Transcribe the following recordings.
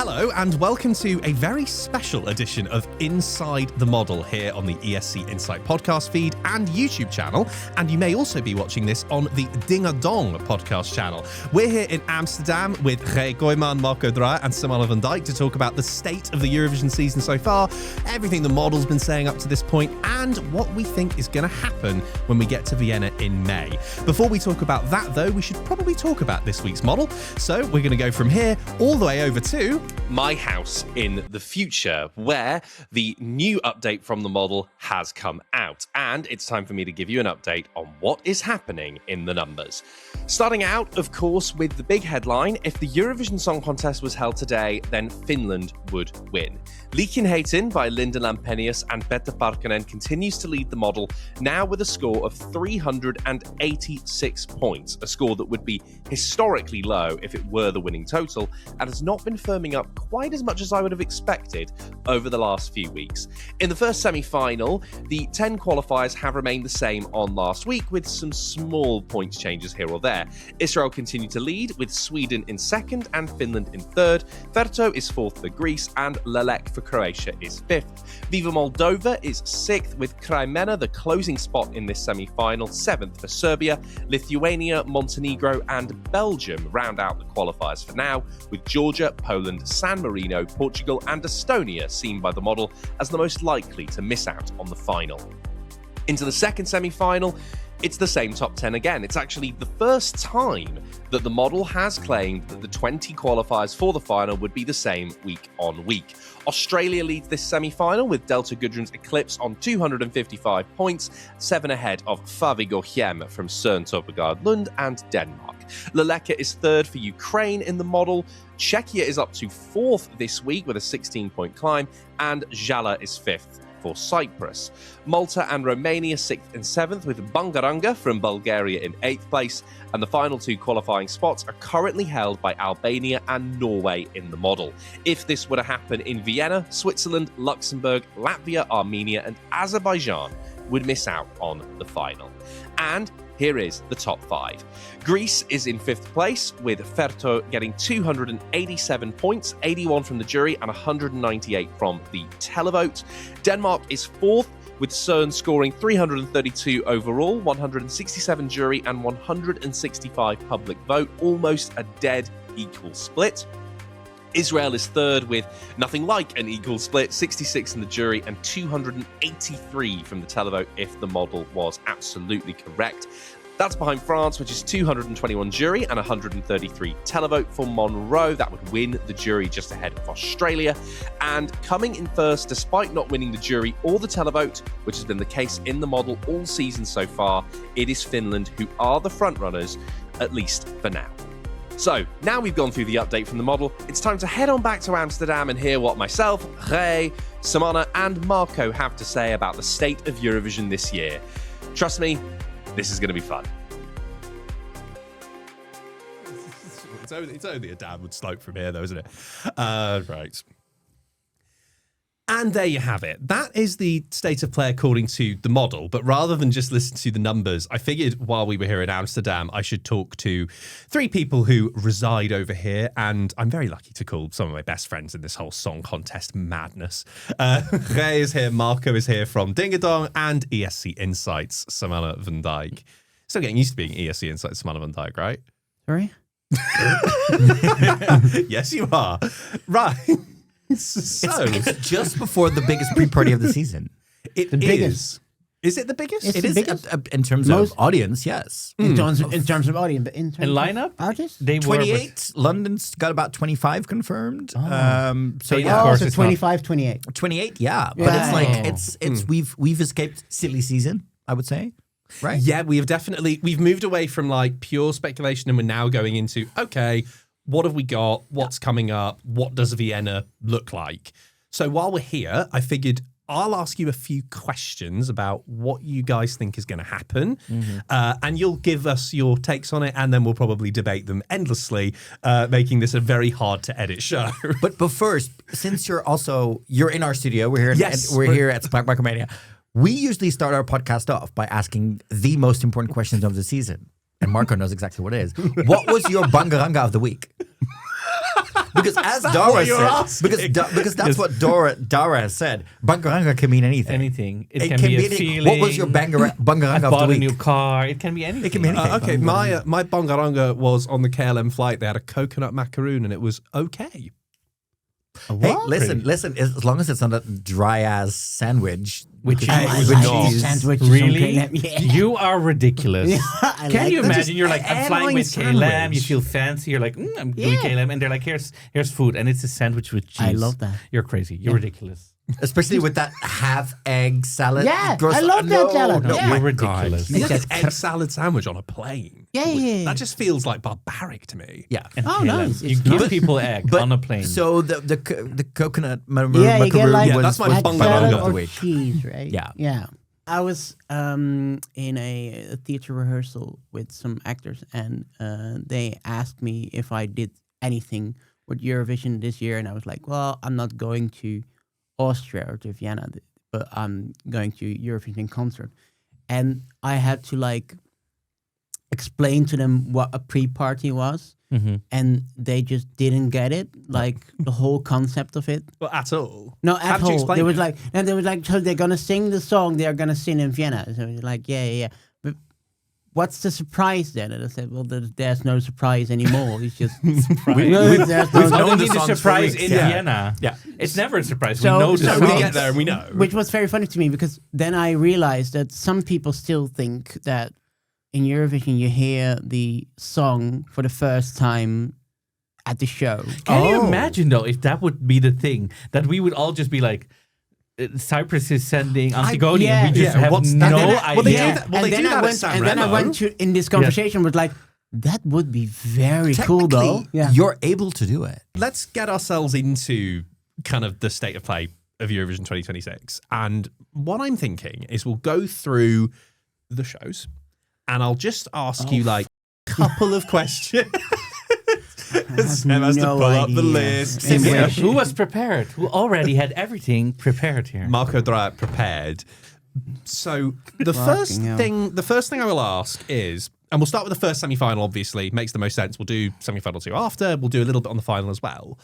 Hello and welcome to a very special edition of Inside the Model here on the ESC Insight podcast feed and YouTube channel. And you may also be watching this on the Ding a Dong podcast channel. We're here in Amsterdam with Kooijman and Marco Dreijer and Sem Anne van Dijk to talk about the state of the Eurovision season so far, everything the model's been saying up to this point, and what we think is going to happen when we get to Vienna in May. Before we talk about that, though, we should probably talk about this week's model. So we're going to go from here all the way over to my house in the future, where the new update from the model has come out. And it's time for me to give you an update on what is happening in the numbers. Starting out, of course, with the big headline: if the Eurovision Song Contest was held today, then Finland would win. Liikenheitin by Linda Lampenius and Petter Parkkonen continues to lead the model, now with a score of 386 points, a score that would be historically low if it were the winning total, and has not been firming up quite as much as I would have expected over the last few weeks. In the first semi-final, the 10 qualifiers have remained the same on last week, with some small points changes here or there. Israel continued to lead, with Sweden in second and Finland in third. Verto is fourth for Greece, and Lelek for Croatia is fifth. Viva Moldova is sixth, with Kooijman the closing spot in this semi-final, seventh for Serbia. Lithuania, Montenegro, and Belgium round out the qualifiers for now, with Georgia, Poland, San Marino, Portugal, and Estonia seen by the model as the most likely to miss out on the final. Into the second semi-final, it's the same top 10 again. It's actually the first time that the model has claimed that the 20 qualifiers for the final would be the same week on week. Australia leads this semi-final with Delta Gudrun's Eclipse on 255 points, 7 ahead of Favi Gohjem from Søren Toppegaard Lund and Denmark. Leleka is third for Ukraine in the model. Czechia is up to fourth this week with a 16-point climb, and Jala is fifth for Cyprus. Malta and Romania 6th and 7th, with Bangaranga from Bulgaria in 8th place, and the final 2 qualifying spots are currently held by Albania and Norway in the model. If this were to happen in Vienna, Switzerland, Luxembourg, Latvia, Armenia, and Azerbaijan would miss out on the final. And here is the top 5. Greece is in 5th place, with Ferto getting 287 points, 81 from the jury and 198 from the televote. Denmark is 4th, with Søren scoring 332 overall, 167 jury and 165 public vote, almost a dead equal split. Israel is third with nothing like an equal split, 66 in the jury and 283 from the televote if the model was absolutely correct. That's behind France, which is 221 jury and 133 televote for Monroe. That would win the jury just ahead of Australia. And coming in first, despite not winning the jury or the televote, which has been the case in the model all season so far, it is Finland who are the frontrunners, at least for now. So, now we've gone through the update from the model, it's time to head on back to Amsterdam and hear what myself, Ray, Sem Anne, and Marco have to say about the state of Eurovision this year. Trust me, this is going to be fun. It's only a downward slope from here, though, isn't it? Right. And there you have it. That is the state of play according to the model. But rather than just listen to the numbers, I figured while we were here in Amsterdam, I should talk to 3 people who reside over here. And I'm very lucky to call some of my best friends in this whole song contest madness. Ray is here, Marco is here from Ding a Dong, and ESC Insights, Sem Anne van Dijk. Still getting used to being ESC Insights, Sem Anne van Dijk, right? Sorry? Yes, you are. Right. So it's just before the biggest pre-party of the season. It biggest. Is it the biggest? It's It the is biggest? in terms of audience, yes. In terms of audience, but in terms And lineup? of artists? They were 28. London's got about 25 confirmed. So They- yeah, of course so it's not. 25, 28. 28. Yeah, but Yeah. it's like it's we've escaped silly season, I would say. Right? Yeah, we've moved away from like pure speculation and we're now going into, okay, what have we got? What's coming up? What does Vienna look like? So while we're here, I figured I'll ask you a few questions about what you guys think is going to happen. And you'll give us your takes on it, and then we'll probably debate them endlessly, making this a very hard to edit show. But first, since you're in our studio, we're here. Yes, we're here at Spraakmaker Media. We usually start our podcast off by asking the most important questions of the season, and Marco knows exactly what it is. What was your bangaranga of the week? Because as that Dara what you're said, asking? because that's what Dara has said. Bangaranga can mean anything. Anything. It can be a anything. feeling. What was your bangaranga I of the bought a week? new car. It can be anything. It can be anything. Okay, my bongaranga was on the KLM flight. They had a coconut macaroon and it was okay. Hey, listen. As long as it's not a dry ass sandwich, Which because I is with like cheese. these sandwiches Really? on KLM. Yeah. You are ridiculous. I Can like you them. imagine? You're like, I'm flying airline with KLM. sandwich. You feel fancy. You're like, I'm doing Yeah. KLM, and they're like, here's food, and it's a sandwich with cheese. I love that. You're crazy. You're ridiculous. Especially with that half egg salad. Yeah, Gross- I love that salad. No, Yeah. my You're God. ridiculous. Look It's at egg salad sandwich on a plane. Yeah. That just feels like barbaric to me. Yeah. And Oh, KLM. nice. You It's give nice. people egg But on a plane. So the coconut Yeah, you get macaroon like was, that's my was egg bongaranga salad of the or week. cheese, right? Yeah. Yeah. I was in a theater rehearsal with some actors, and they asked me if I did anything with Eurovision this year, and I was like, well, I'm not going to Austria or to Vienna, but I'm going to Eurovision concert. And I had to like explain to them what a pre-party was, and they just didn't get it, like the whole concept of it. Well, at all. No, How at did you all. explain They was it? like, and they was like, so they're gonna sing the song they're gonna sing in Vienna. So it's like, yeah. But what's the surprise then? And I said, well, there's no surprise anymore. It's just there's no We've known the the songs for surprise weeks. in Yeah. Vienna. Yeah. It's never a surprise. So- we know the so We we songs. get there and we know. which was very funny to me because then I realized that some people still think that in Eurovision you hear the song for the first time at the show. Can you Oh. imagine though if that would be the thing that we would all just be like, Cyprus is sending Antigone, yeah. and we just Yeah, have what's no that? idea. Well, they do that. Well, and they then do I that went, at San and then I Remo. went to in this conversation was like, that would be very cool though. Technically, Yeah. you're able to do it. Let's get ourselves into kind of the state of play of Eurovision 2026. And what I'm thinking is we'll go through the shows and I'll just ask you like a couple of questions. Sam has to no pull up the idea. list. In Yeah, which- who was prepared? Who already had everything prepared here? Marco Dreijer prepared. So the hell. first thing I will ask is, and we'll start with the first semi-final, obviously, makes the most sense. We'll do semi-final 2 after. We'll do a little bit on the final as well.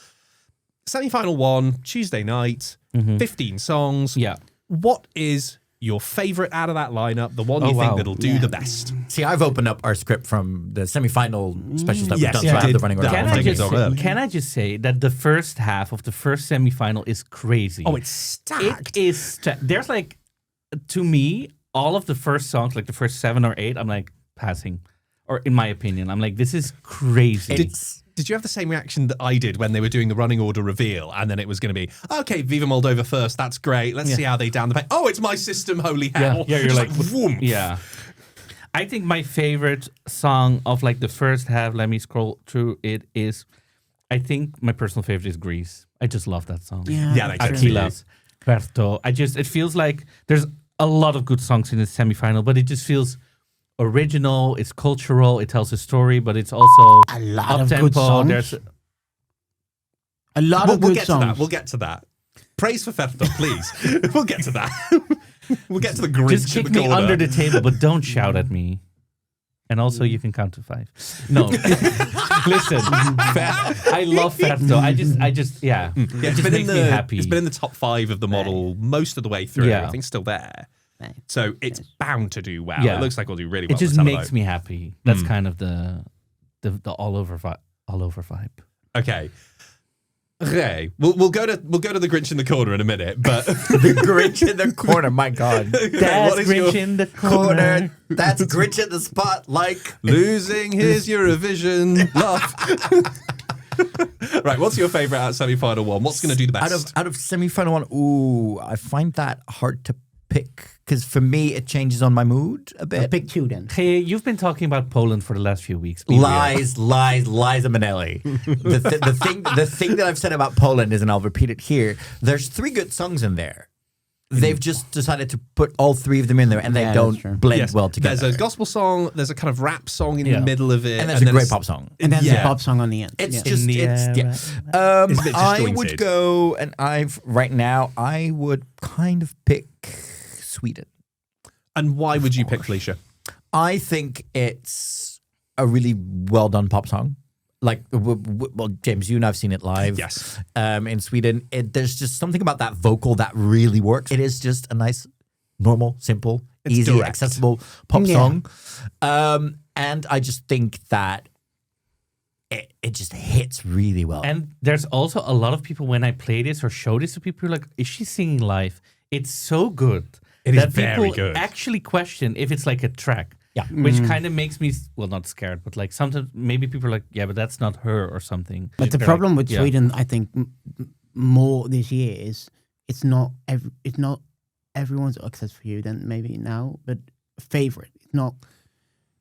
Semi-final 1, Tuesday night, 15 songs. Yeah. What is your favourite out of that lineup? The one you Oh, think wow. that'll do the best? See, I've opened up our script from the semi-final specials that we've Yes, done, you so I have did the running that. order. Can I I, think just it's all early. can I just say that the first half of the first semifinal is crazy? Oh, it's stacked. It is. There's like, to me, all of the first songs, like the first 7 or 8, I'm like passing, or in my opinion, I'm like, this is crazy. Did you have the same reaction that I did when they were doing the running order reveal, and then it was going to be, okay, Viva Moldova first, that's great. Let's see how they down the peg. Oh, it's My System, holy hell. Yeah, you're Just like, whoom. Yeah. I think my favorite song of like the first half, let me scroll through it, is, I think my personal favorite is Greece. I just love that song. Yeah, they totally do. Aquilas, Berto. It feels like there's a lot of good songs in the semifinal, but it just feels original, it's cultural, it tells a story, but it's also A lot of up-tempo. good songs. There's A lot We'll of good get songs. to that. We'll get to that. Praise for Ferto, please. We'll get to that. We'll get to the Grinch just in kick the me corner. under the table, but don't shout at me. And also, you can count to 5. No, listen, I love Ferto. I just, yeah, Yeah, it just makes me happy. It's been in the top 5 of the model most of the way through. Yeah. I think still there. Right. So it's bound to do well. Yeah. It looks like it'll do really well. It just for makes Televote. me happy. That's kind of the all over vibe. Okay. Okay. We'll go to the Grinch in the corner in a minute, but The Grinch in the corner, my God. That's what is Grinch your in the corner. That's Grinch in the spot, like... losing his Eurovision love? Right, what's your favourite out of semi-final 1? What's going to do the best? Out of semi-final 1, ooh, I find that hard to pick because for me it changes on my mood a bit. Pick 2 then. Hey, you've been talking about Poland for the last few weeks. Be real. Lies, Liza Minnelli. the thing that I've said about Poland is, and I'll repeat it here, there's 3 good songs in there. They've just decided to put all 3 of them in there, and they Yeah, that's true. don't blend Yes, well together. There's a gospel song, there's a kind of rap song in Yeah. the middle of it. and there's a then great it's- pop song. And then Yeah. the pop song on the end. It's Yeah. just, In the it's, air, yeah. It's a bit I disjointed. would go, and right now, I would kind of pick Sweden. And why would you pick Felicia? I think it's a really well done pop song. well, James, you and I've seen it live. Yes. In Sweden, there's just something about that vocal that really works. It is just a nice, normal, simple, It's easy, direct. accessible pop Yeah. song. And I just think that it just hits really well. And there's also a lot of people, when I play this or show this to people, who are like, is she singing live? It's so good. It is that very people good. actually question if it's like a track. Yeah. Which kind of makes me, well, not scared, but like sometimes maybe people are like, yeah, but that's not her or something. But the They're problem like, with yeah. Sweden, I think, more this year is it's not everyone's access for you. Then maybe now, but favorite. It's not.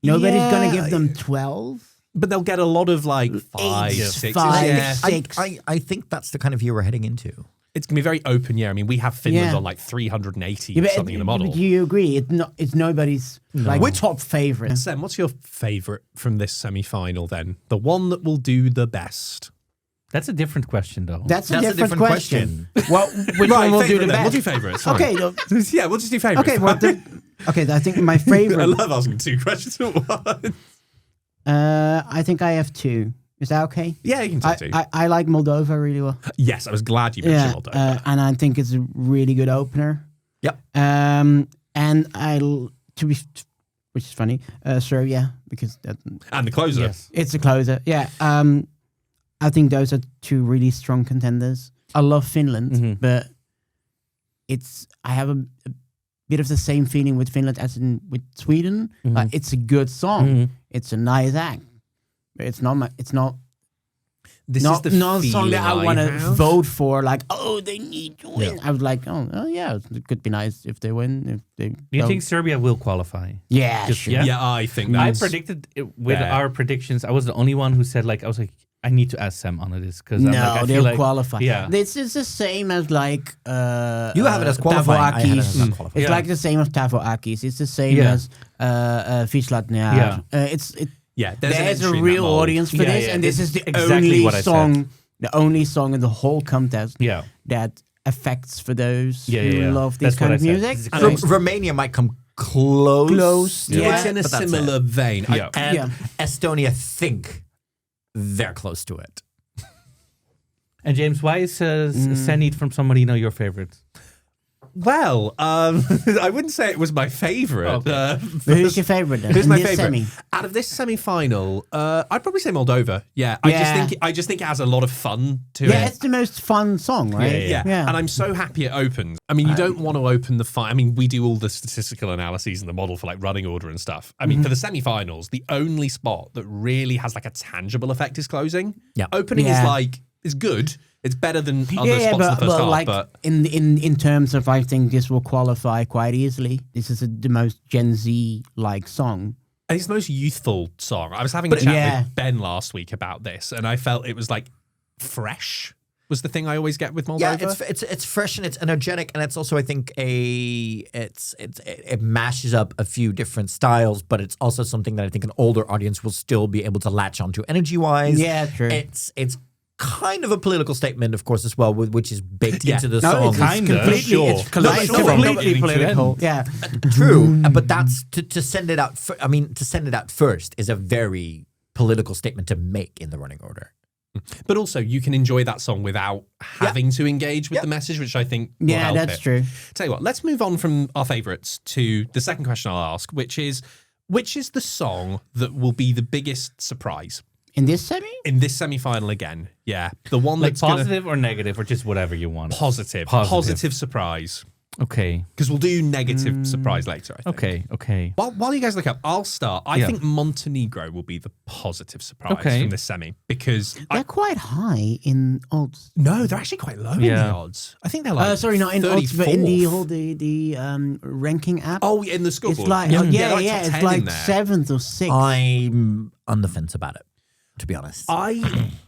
Nobody's gonna give them 12. But they'll get a lot of like 5, Eight, 6. five. Yeah. Six. I think that's the kind of year we're heading into. It's going to be very open year. I mean, we have Finland Yeah. on like 380 Yeah, but something in the model. Do you agree? It's nobody's like top favorite. Sam, what's your favourite from this semi-final then? The one that will do the best. That's a different question, though. That's a different question. Well, which Right, one will do favourite the then. best? We'll do favourites. fine. Okay, Yeah, we'll just do favourites. okay. Well, okay. I think my I favorite. love asking 2 questions at once. I think I have 2. Is that okay? Yeah, you can take 2. I like Moldova really well. Yes, I was glad you mentioned Moldova. And I think it's a really good opener. Yep. And which is funny, Serbia, because And the closer. Yes. it's a closer. Yeah. I think those are 2 really strong contenders. I love Finland, but I have a bit of the same feeling with Finland as in with Sweden. Like, it's a good song. It's a nice act. But it's not This not is the a song that I feeling want to have. vote for. Like, oh, they need to win. I was like, oh yeah, it could be nice if they win. If they Do you don't. think Serbia will qualify? Yeah, Just- sure. yeah? Yeah, I think I that's... predicted it with fair. our predictions. I was the only one who said, like, I was like, I need to ask Sem on this because No, I feel they'll like, qualify. Yeah. This is the same as like You have it as qualifying. I had it as Tavoakis. not qualifying. It's Yeah. like the same as Tavoakis. It's the same Yeah. as Vislatniar. Yeah. Yeah, There's an a entry in that real mold. audience for Yeah, this, yeah, and this this is the is exactly only what I said. song, the only song in the whole contest Yeah. that affects for those Yeah, who yeah. love this That's kind what of I said. music. This is And So- Romania might come close. Close, to yeah. It's in a but that's similar it. vein. Yeah. And Yeah. Estonia think they're close to it. And James, why is Senit from Somebody You Know your favorite? Well, I wouldn't say it was my favourite. Okay. But who's your favorite then? Who's in my this favourite? semi? Out of this semi-final, I'd probably say Moldova. Yeah, Yeah. I just think it has a lot of fun to Yeah, it. it's the most fun song, right? Yeah, Yeah. And I'm so happy it opens. I mean, you don't want to open the fight. I mean, we do all the statistical analyses in the model for like running order and stuff. I mean, for the semi-finals, the only spot that really has like a tangible effect is closing. Yeah. Opening Yeah. is good. It's better than other Yeah, spots in the but, first half. like but in terms of, I think this will qualify quite easily. This is the most Gen Z like song. it's the most youthful song. I was having a chat yeah. with Ben last week about this, and I felt it was like fresh was the thing I always get with Moldova. Yeah, it's fresh and it's energetic, and it's also, I think, it mashes up a few different styles, but it's also something that I think an older audience will still be able to latch onto energy wise. Yeah, true. It's kind of a political statement, of course, as well, which is baked Yeah. into the No, song. it's Kinda, completely, sure. it's completely, No, sure. completely political. Yeah, True, but that's to send it out. To send it out first is a very political statement to make in the running order. But also, you can enjoy that song without having to engage with the message, which I think will yeah, help that's it. true. Tell you what, let's move on from our favourites to the second question I'll ask, which is the song that will be the biggest surprise In this semi, in this semi-final again? Yeah, the one Like that's gonna, positive or negative or just whatever you want? positive surprise. Okay. Because we'll do negative surprise later, I think. Okay. While you guys look up, I'll start. I think Montenegro will be the positive surprise from this semi because they're quite high in odds. no, they're actually quite low in Yeah. the odds. I think they're like Sorry, not in odds, but in the 34th. whole the ranking app. Oh, in the scoreboard. it's like they're yeah, like top it's 10 like in there. 7th or 6th. I'm on the fence about it, to be honest.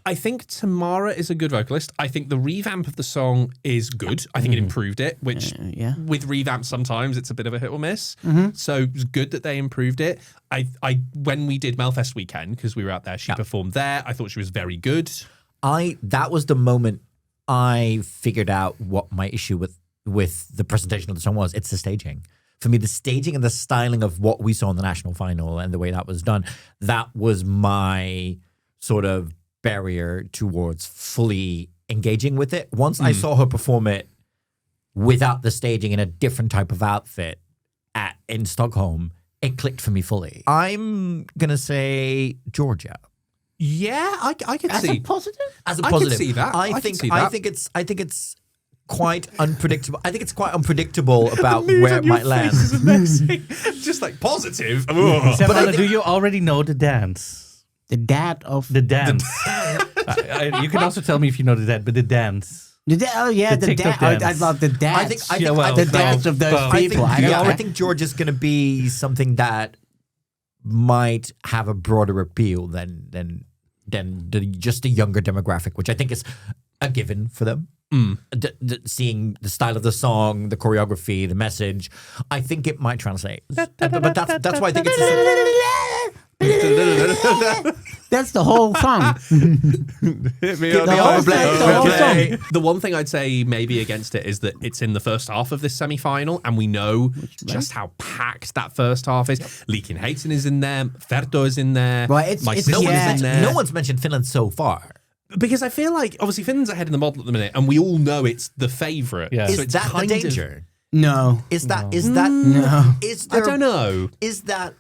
I think Tamara is a good vocalist. I think the revamp of the song is good. I think it improved it, which yeah. with revamps sometimes it's a bit of a hit or miss. So it was good that they improved it. I when we did Melfest weekend, because we were out there, she performed there. I thought she was very good. That was the moment I figured out what my issue with the presentation of the song was. It's the staging. For me, the staging and the styling of what we saw in the national final and the way that was done, that was my sort of barrier towards fully engaging with it. Once I saw her perform it without the staging in a different type of outfit in Stockholm, it clicked for me fully. I'm going to say Georgia. Yeah, I could As see. a positive? As a I could positive. see that. I could see that. I think it's quite unpredictable. I think it's quite unpredictable about where it might land. Just like positive. Sem Anne, do you already know the dance? The dad of The dance. You can also tell me if you know the dance, but the dance. the TikTok dad. I dance. love the dads. I think the dads of those people. I think Georgia's going to be something that might have a broader appeal than just the younger demographic, which I think is a given for them. Seeing the style of the song, the choreography, the message, I think it might translate. But that's why I think it's. That's the whole song. The one thing I'd say maybe against it is that it's in the first half of this semi-final, and we know just how packed that first half is. Leakin Hayton is in there, Ferdo is in there, Right, it's- my it's- sister yeah. is in there. No one's mentioned Finland so far. Because I feel like, obviously, Finland's ahead in the model at the minute, and we all know it's the favourite. Yeah. So Is it's that the kind of- danger? No. Is that No. is I there? don't know. Is that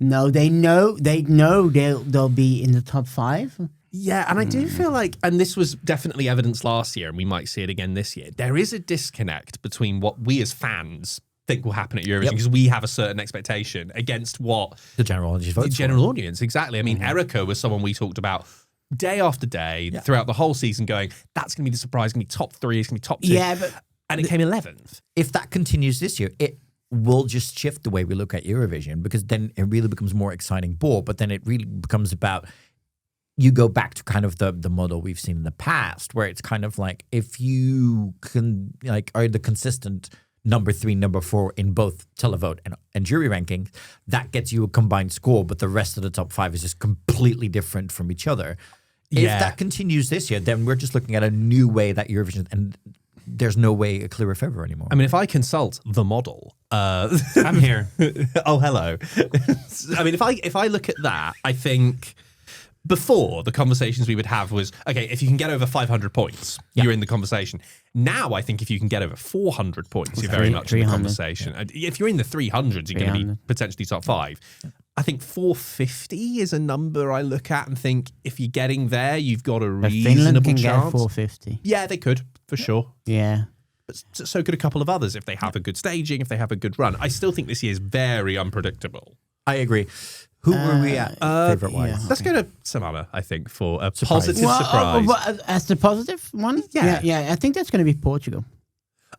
No, they know they'll be in the top 5. Yeah, and I do feel like, and this was definitely evidenced last year, and we might see it again this year, there is a disconnect between what we as fans think will happen at Eurovision, because we have a certain expectation, against what the general audience the votes general audience, exactly. I mean, Erica was someone we talked about day after day throughout the whole season, going, that's going to be the surprise, it's going to be top 3, it's going to be top 2. Yeah, but and it came 11th. If that continues this year, it will just shift the way we look at Eurovision, because then it really becomes more exciting ball. But then it really becomes about, you go back to kind of the model we've seen in the past, where it's kind of like, if you can are the consistent number 3, number 4 in both televote and jury rankings, that gets you a combined score, but the rest of the top 5 is just completely different from each other. If that continues this year, then we're just looking at a new way that Eurovision, and there's no way a clearer favor anymore. I mean, if I consult the model, I'm here. oh, hello. I mean, if I look at that, I think before, the conversations we would have was, okay, if you can get over 500 points, you're in the conversation. Now, I think if you can get over 400 points, you're very much in the 300, conversation. If you're in the 300s, you're going to be potentially top 5. I think 450 is a number I look at and think, if you're getting there, you've got a Finland reasonable can chance. get 450. Yeah, they could, for sure. Yeah. But so could a couple of others if they have a good staging, if they have a good run. I still think this year is very unpredictable. I agree. Who were we at favorite-wise? yeah. Let's go to Sem Anne, I think, for a Surprise. positive surprise. As the positive one? Yeah. I think that's going to be Portugal.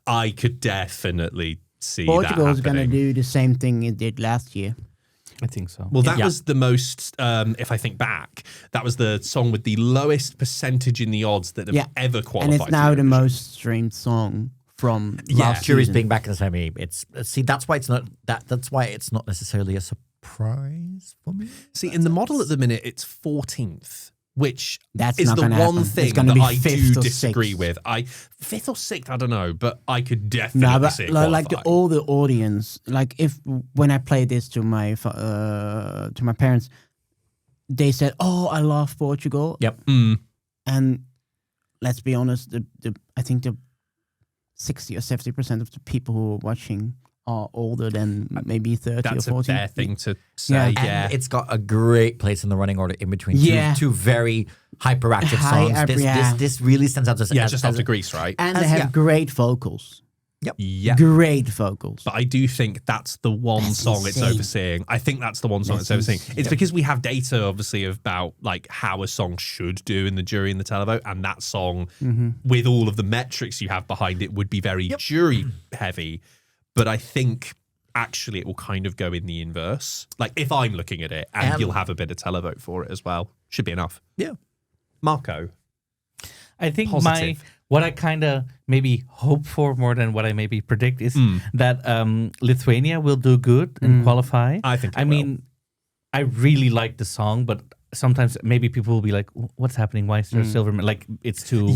I could definitely see Portugal that is going to happening. do the same thing it did last year. I think so. Well, that was the most, if I think back, that was the song with the lowest percentage in the odds that have ever qualified. And it's now for the Eurovision. most streamed song from last Jury's season. being back in the semi. That's why it's not that's why it's not necessarily a surprise for me. See, in the model at the minute, it's 14th, which That's is not the gonna one happen. thing It's gonna that be I fifth do or disagree sixth. with. 5th or 6th, I don't know, but I could definitely No, but see it like qualifying. all the audience, like when I played this to my parents, they said, "Oh, I love Portugal." Yep. And let's be honest, I think the 60 or 70% of the people who are watching are older than maybe 30 That's or 40. a fair thing to say, yeah. And it's got a great place in the running order in between Yeah. two very hyperactive High songs. This really stands out as just as after Greece, right? And they have great vocals. Yeah. Great vocals. But I do think that's the one That's song it's insane. overseeing. I think that's the one song That's it's overseeing. insane. It's because we have data, obviously, about like how a song should do in the jury and the televote, and that song, with all of the metrics you have behind it, would be very jury heavy. But I think actually it will kind of go in the inverse. Like if I'm looking at it, and you'll have a bit of televote for it as well. Should be enough. Yeah. Marco. I think Positive. what I kind of maybe hope for more than what I maybe predict is that Lithuania will do good and qualify. I think it I will. mean, I really like the song, but sometimes maybe people will be like, "What's happening? Why is there a silver?" Like it's too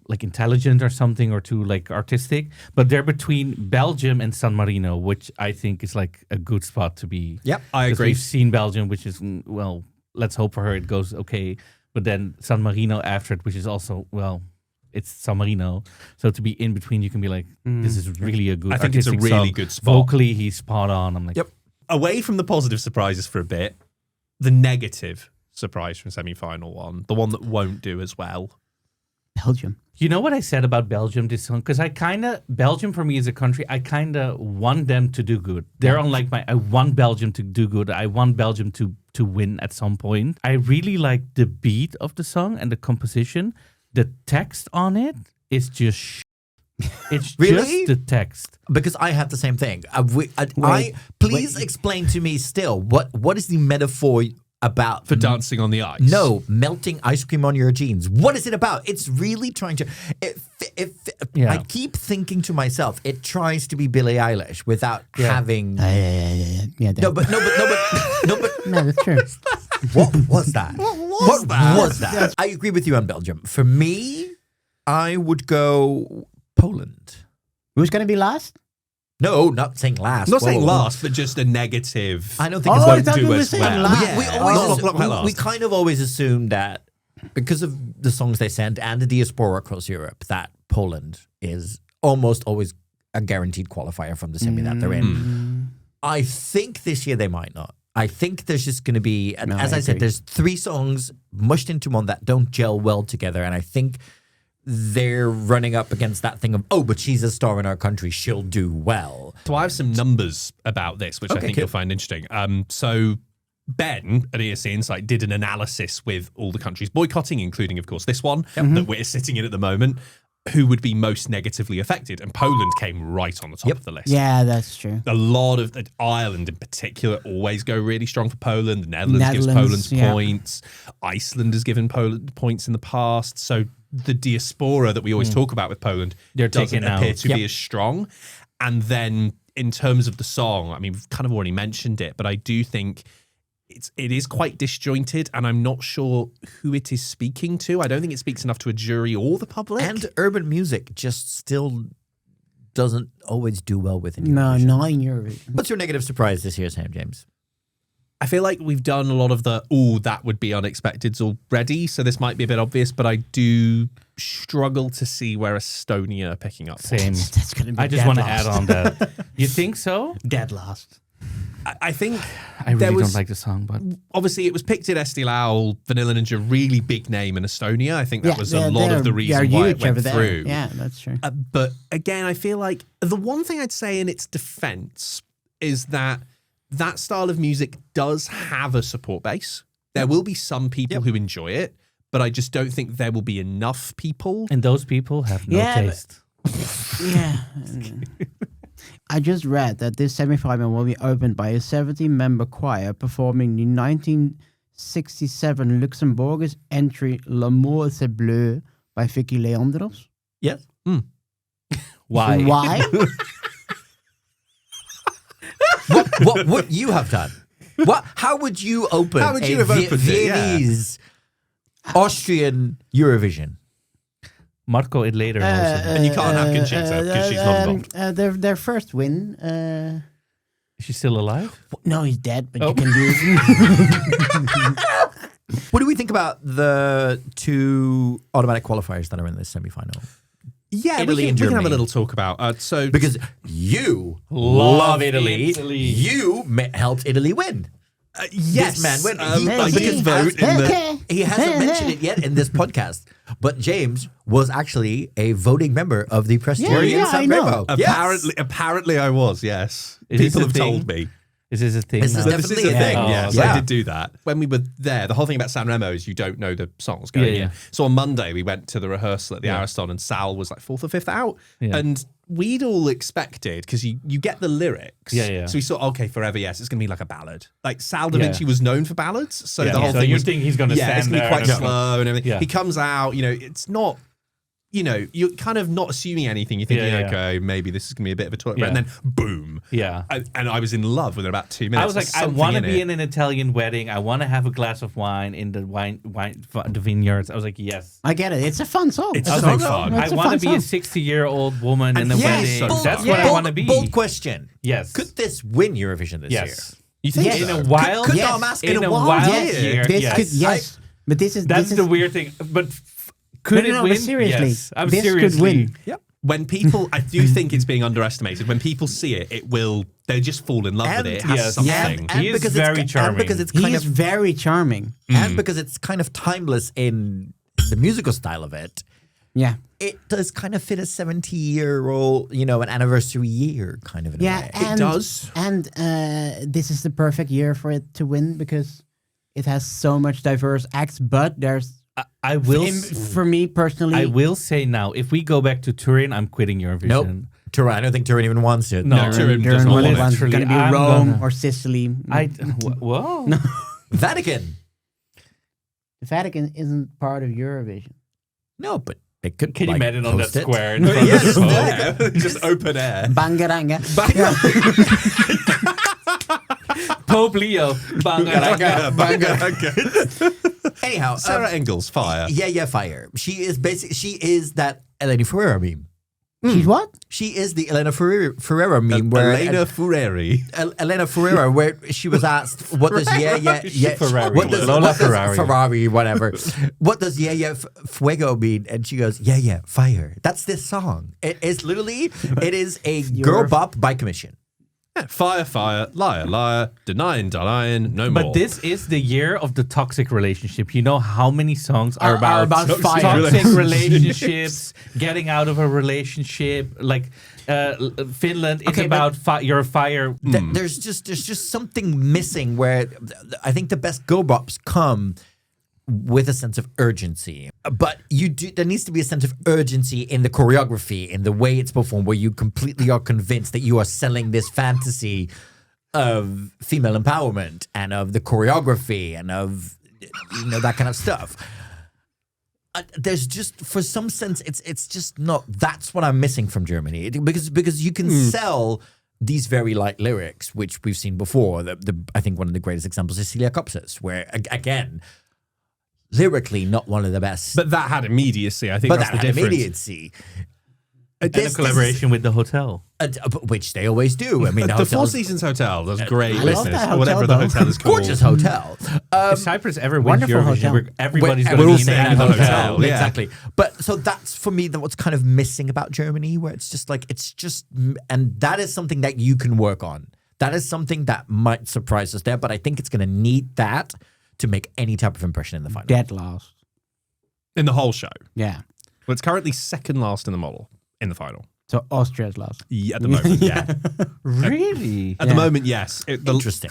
like intelligent or something, or too like artistic. But they're between Belgium and San Marino, which I think is like a good spot to be. Yep, I 'Cause agree. We've seen Belgium, which is well. Let's hope for her it goes okay. but then San Marino after it, which is also, well, it's San Marino. So to be in between, you can be like, this is really a good I think it's a artistic really song. good spot. Vocally, he's spot on. I'm like, Yep. Away from the positive surprises for a bit, the negative surprise from semi-final one, the one that won't do as well. Belgium. You know what I said about Belgium this song? Because Belgium for me is a country, I kind of want them to do good. They're on like I want Belgium to do good. I want Belgium to win at some point. I really like the beat of the song and the composition. The text on it is just it's Really? just the text. Because I had the same thing. Please explain to me still, what is the metaphor about For dancing on the ice. No, melting ice cream on your jeans. What is it about? It's really trying to. I keep thinking to myself, it tries to be Billie Eilish without having. Yeah. No, but no, that's true. what was that? What was that? I agree with you on Belgium. For me, I would go Poland. Who's going to be last? No, not saying last. Not saying last, but just a negative. I don't think Oh, it's I won't thought do you were as saying well. last. We kind of always assume that because of the songs they sent and the diaspora across Europe, that Poland is almost always a guaranteed qualifier from the semi that they're in. I think this year they might not. I think there's just going to be, and as I said, there's 3 songs mushed into one that don't gel well together, and I think they're running up against that thing of, but she's a star in our country, she'll do well. So I have some numbers about this, which I think you'll find interesting. So Ben at ESC Insight did an analysis with all the countries boycotting, including, of course, this one that we're sitting in at the moment, who would be most negatively affected. And Poland came right on the top of the list. Yeah, that's true. A lot of Ireland in particular always go really strong for Poland. The Netherlands gives Poland's points. Iceland has given Poland points in the past. So the diaspora that we always talk about with Poland doesn't appear to be as strong. And then in terms of the song, I mean, we've kind of already mentioned it, but I do think it is quite disjointed, and I'm not sure who it is speaking to. I don't think it speaks enough to a jury or the public. And urban music just still doesn't always do well with Eurovision. No, not in Eurovision. What's your negative surprise this year, Sam James? I feel like we've done a lot of the, that would be unexpected already, so this might be a bit obvious, but I do struggle to see where Estonia are picking up. Same. That's going to be I just want to add on that. You think so? Dead last. I think I really don't like the song, but obviously it was picked at Estilau, Vanilla Ninja, really big name in Estonia. I think that was a lot of the reason why it went through. Yeah, that's true. But again, I feel like the one thing I'd say in its defense is that style of music does have a support base. There will be some people who enjoy it, but I just don't think there will be enough people. And those people have no taste. Yeah. I just read that this semi-final will be opened by a 17-member choir performing the 1967 Luxembourgish entry L'amour c'est bleu by Vicky Leandros. Yes. Why? Why? What would you have done? How would you open How would you have opened Viennese Austrian Eurovision? Marco Dreijer. And you can't have Conchita because she's not involved. Their first win. Is she still alive? No, he's dead, but you can do it. What do we think about the 2 automatic qualifiers that are in this semi-final? Yeah, Italy and we can have a Germany. little talk about. Because you love Italy. You helped Italy win. Yes, This man went. He hasn't mentioned it yet in this podcast, but James was actually a voting member of the Presbyterian Sanremo. Apparently, I was. Yes, Is people this have a told thing? me. Is this a thing? This is now? This is a definitely a thing. thing. Yes, Yeah. I did do that. When we were there, the whole thing about Sanremo is you don't know the songs going in. Yeah. So on Monday, we went to the rehearsal at the Ariston, and Sal was like 4th or 5th out. Yeah. And we'd all expected, because you get the lyrics. Yeah. So we thought, okay, Forever Yes, it's going to be like a ballad. Like Sal Da Vinci was known for ballads. So the whole So thing you was, think he's going to stand it's going to there be quite and- slow and everything. Yeah. He comes out, it's not... you're kind of not assuming anything. You're thinking, okay, maybe this is going to be a bit of a toilet break. And then, boom. Yeah. And I was in love within about 2 minutes. I was like, I want to be in an Italian wedding. I want to have a glass of wine in the the vineyards. I was like, yes. I get it. It's a fun song. It's a so fun fun. song. I It's a want to fun be a song. 60-year-old woman in a yes, wedding. so That's fun. what I want to be. Bold question. Yes. Could this win Eurovision this year? Yes. You think Yes. so? In a wild Could yes. Dom ask in in a a wild wild year? year? This Yes. could, yes. But this is That's the weird thing. But could it win? But seriously, yes. this could win. Yep. When people, I do think it's being underestimated. When people see it, they just fall in love with it. It has something. He is very charming. Because it's He is very charming. And because it's kind of timeless in the musical style of it. Yeah. It does kind of fit a 70-year-old, an anniversary year kind of in a way. It does. And this is the perfect year for it to win because it has so much diverse acts. But there's, I will, for me personally, I will say now, if we go back to Turin, I'm quitting Eurovision. Nope. Turin, I don't think Turin even wants it. No, Turin doesn't want it. It's going to be Rome or Sicily. Whoa. Vatican. The Vatican isn't part of Eurovision. No, but they could. Can you imagine on that host it? square? In front Yes, of the there. Just open air. Bangaranga. Pope Leo. Bangaranga. Anyhow, Sarah Engels, fire. Yeah, fire. She is that Elena Ferreira meme. She's what? She is the Elena Ferreira meme. Where Elena Ferrari. Elena Ferreira, where she was asked, "What does Ferrari. What does Lola Ferrari. Ferrari, whatever? What does fuego mean?" And she goes, "Yeah, fire." That's this song. It is literally, it is a girl bop by commission. Fire, liar, liar, denying, no more. But this is the year of the toxic relationship. You know how many songs are about fire. toxic relationships, getting out of a relationship. Like Finland is about your fire. There's just something missing where I think the best go bops come with a sense of urgency. But there needs to be a sense of urgency in the choreography, in the way it's performed, where you completely are convinced that you are selling this fantasy of female empowerment and of the choreography and of that kind of stuff. There's just, for some sense, it's just not. That's what I'm missing from Germany, because you can sell these very light lyrics, which we've seen before. I think one of the greatest examples is Celia Copsis, where again, lyrically not one of the best, but that had immediacy. I think that's the difference. Immediacy. And a collaboration with the hotel. Which they always do. I mean, the Four Seasons Hotel does great business. Hotel, whatever the hotel is called. Gorgeous hotel. If Cyprus ever wins Eurovision, everybody's going we're to all be in staying that in the hotel. hotel. Exactly. But so that's, for me, what's kind of missing about Germany, where it's just and that is something that you can work on. That is something that might surprise us there, but I think it's going to need that to make any type of impression in the final. Dead last. In the whole show. Yeah. Well, it's currently second last in the model in the final. So Austria's last. Yeah, at the moment, yeah. Really? At the moment, yes. Interesting.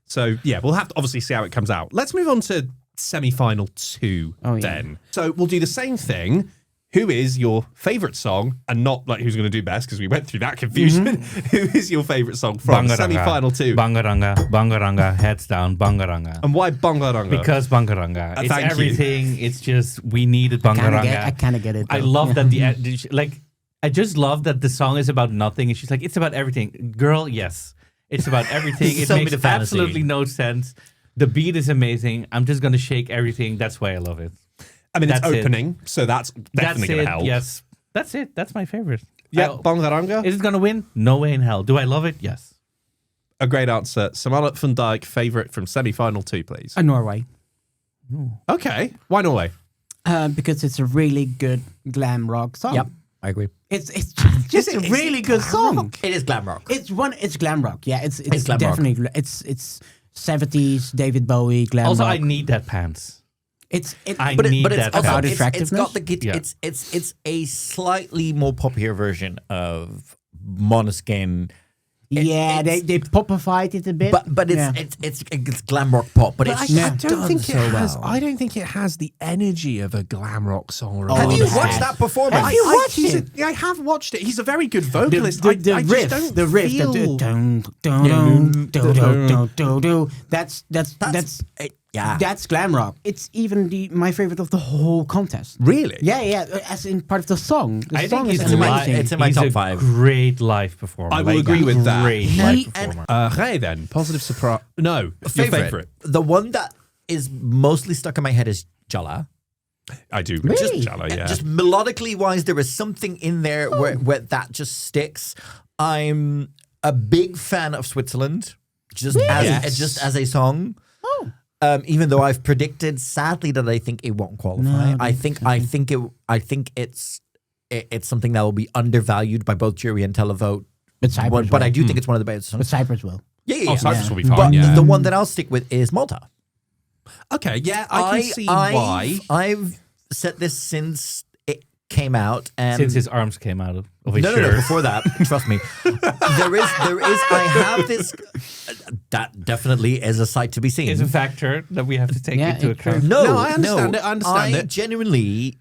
So, yeah, we'll have to obviously see how it comes out. Let's move on to semi-final 2 then. So we'll do the same thing. Who is your favourite song? And not like who's going to do best, because we went through that confusion. Who is your favourite song from semi-final 2? Bangaranga, heads down, Bangaranga. And why Bangaranga? Because Bangaranga. It's everything. It's just, we needed Bangaranga. I kind of get it. I love that I just love that the song is about nothing. And she's like, it's about everything. Girl, yes. It's about everything. It makes absolutely no sense. The beat is amazing. I'm just going to shake everything. That's why I love it. I mean, it's opening, so that's definitely going to help. Yes. That's it. That's my favorite. Yeah, Bangaranga. Is it going to win? No way in hell. Do I love it? Yes. A great answer. Sem Anne van Dijk, favourite from semi-final 2, please. Norway. Ooh. Okay. Why Norway? Because it's a really good glam rock song. Yep, I agree. It's just a really good song. It is glam rock. It's glam rock. Yeah, it's glam definitely rock. It's 70s David Bowie glam also, rock. I need that pants. It's about attractiveness. It's it's a slightly more popular version of Måneskin. They popified it a bit. But it's glam rock pop. But it's I don't think it has. I don't think it has the energy of a glam rock song. Have you watched that performance? Have you watched it? Yeah, I have watched it. He's a very good vocalist. The riff, that's glam rock. It's even my favorite of the whole contest. Really? Yeah. As in part of the song. The song think is amazing. It's in my top 5. Great live performer. I will agree with that. Great live performer. Ray then, positive surprise. No, your favorite. The one that is mostly stuck in my head is Jala. I do. Really? Just Jala, yeah. Just melodically wise, there is something in there where that just sticks. I'm a big fan of Switzerland, just as a song. Even though I've predicted, sadly, that I think it won't qualify. No, I think it's something that will be undervalued by both jury and televote. But Cyprus But will. I do think it's one of the best songs. But Cyprus will. Yeah. Cyprus will be But fine. Yeah. the one that I'll stick with is Malta. Okay. Yeah, I can see why. I've said this since it came out, and Since his arms came out of his no, shirt. before that, trust me, there is. I have this. That definitely is a sight to be seen. Is a factor that we have to take Yeah, into it's account. true. No, I understand it. I understand it. genuinely